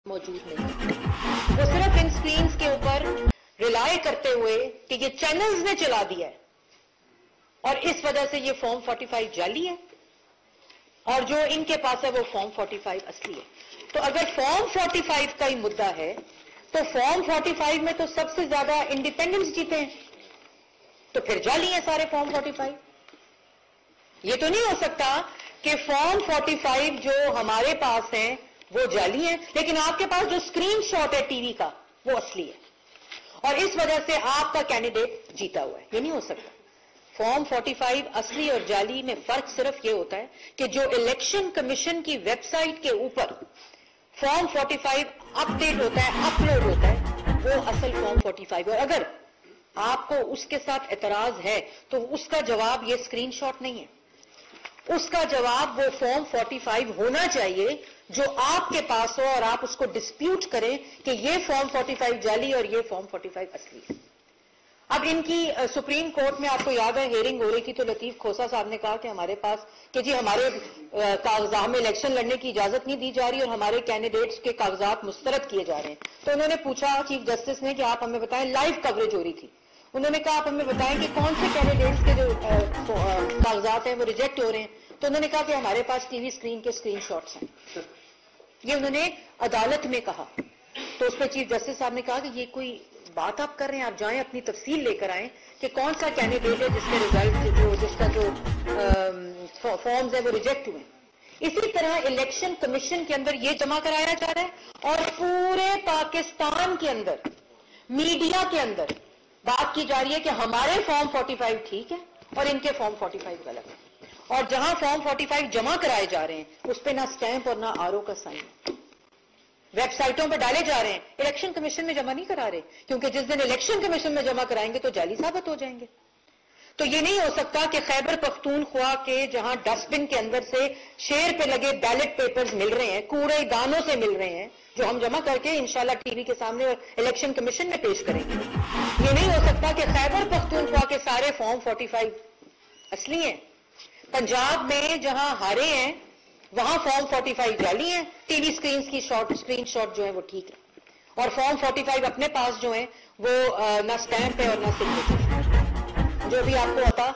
موجود نہیں. وہ صرف ان سکرینز کے اوپر ریلائے کرتے ہوئے کہ یہ چینلز نے چلا دیا ہے اور اس وجہ سے یہ فارم 45 جعلی ہے اور جو ان کے پاس ہے وہ فارم 45 اصلی ہے. تو اگر فارم 45 کا ہی مدعا ہے تو فارم 45 میں تو سب سے زیادہ انڈیپینڈنس جیتے ہیں, تو پھر جعلی ہیں سارے فارم 45. یہ تو نہیں ہو سکتا کہ فارم 45 جو ہمارے پاس ہیں وہ جعلی ہیں لیکن آپ کے پاس جو اسکرین شاٹ ہے ٹی وی کا وہ اصلی ہے اور اس وجہ سے آپ کا کینڈیڈیٹ جیتا ہوا ہے. یہ نہیں ہو سکتا. فارم 45 اصلی اور جعلی میں فرق صرف یہ ہوتا ہے کہ جو الیکشن کمیشن کی ویب سائٹ کے اوپر فارم 45 اپ ڈیٹ ہوتا ہے, اپلوڈ ہوتا ہے, وہ اصل فارم 45. اور اگر آپ کو اس کے ساتھ اعتراض ہے تو اس کا جواب یہ اسکرین شاٹ نہیں ہے, اس کا جواب وہ فارم 45 ہونا چاہیے جو آپ کے پاس ہو اور آپ اس کو ڈسپیوٹ کریں کہ یہ فارم 45 جعلی اور یہ فارم 45 اصلی ہے. اب ان کی سپریم کورٹ میں آپ کو یاد ہے ہیئرنگ ہو رہی تھی تو لطیف کھوسا صاحب نے کہا کہ ہمارے پاس کہ جی ہمارے کاغذات میں الیکشن لڑنے کی اجازت نہیں دی جا رہی اور ہمارے کینڈیڈیٹس کے کاغذات مسترد کیے جا رہے ہیں. تو انہوں نے پوچھا چیف جسٹس نے کہ آپ ہمیں بتائیں, لائیو کوریج ہو رہی تھی, انہوں نے کہا آپ ہمیں بتائیں کہ کون سے کینڈیڈیٹس کے جو کاغذات ہیں وہ ریجیکٹ ہو رہے ہیں. تو انہوں نے کہا کہ ہمارے پاس ٹی وی اسکرین کے اسکرین شاٹس ہیں. یہ انہوں نے عدالت میں کہا. تو اس پہ چیف جسٹس صاحب نے کہا کہ یہ کوئی بات آپ کر رہے ہیں, آپ جائیں اپنی تفصیل لے کر آئیں کہ کون سا کینڈیڈیٹ ہے جس کے ریزلٹ جس کا جو فارمز ہے وہ ریجیکٹ ہوئے. اسی طرح الیکشن کمیشن کے اندر یہ جمع کرایا جا رہا ہے اور پورے پاکستان کے اندر میڈیا کے اندر بات کی جا رہی ہے کہ ہمارے فارم 45 ٹھیک ہے اور ان کے فارم 45 غلط ہے. اور جہاں فارم 45 جمع کرائے جا رہے ہیں اس پہ نہ سٹیمپ اور نہ آر او کا سائن, ویب سائٹوں پہ ڈالے جا رہے ہیں, الیکشن کمیشن میں جمع نہیں کرا رہے کیونکہ جس دن الیکشن کمیشن میں جمع کرائیں گے تو جعلی ثابت ہو جائیں گے. تو یہ نہیں ہو سکتا کہ خیبر پختونخوا کے جہاں ڈسٹ بن کے اندر سے شیر پہ لگے بیلٹ پیپرز مل رہے ہیں, کوڑے دانوں سے مل رہے ہیں جو ہم جمع کر کے انشاءاللہ ٹی وی کے سامنے الیکشن کمیشن میں پیش کریں گے. یہ نہیں ہو سکتا کہ خیبر پختونخوا کے سارے فارم 45 اصلی ہیں, پنجاب میں جہاں ہارے ہیں وہاں فارم 45 جعلی ہیں, ٹی وی اسکرینز کی اسکرین شاٹ جو ہے وہ ٹھیک ہے اور فارم 45 اپنے پاس جو ہیں وہ نہ سٹیمپ ہے اور نہ سگنیچر. جو بھی آپ کو عطا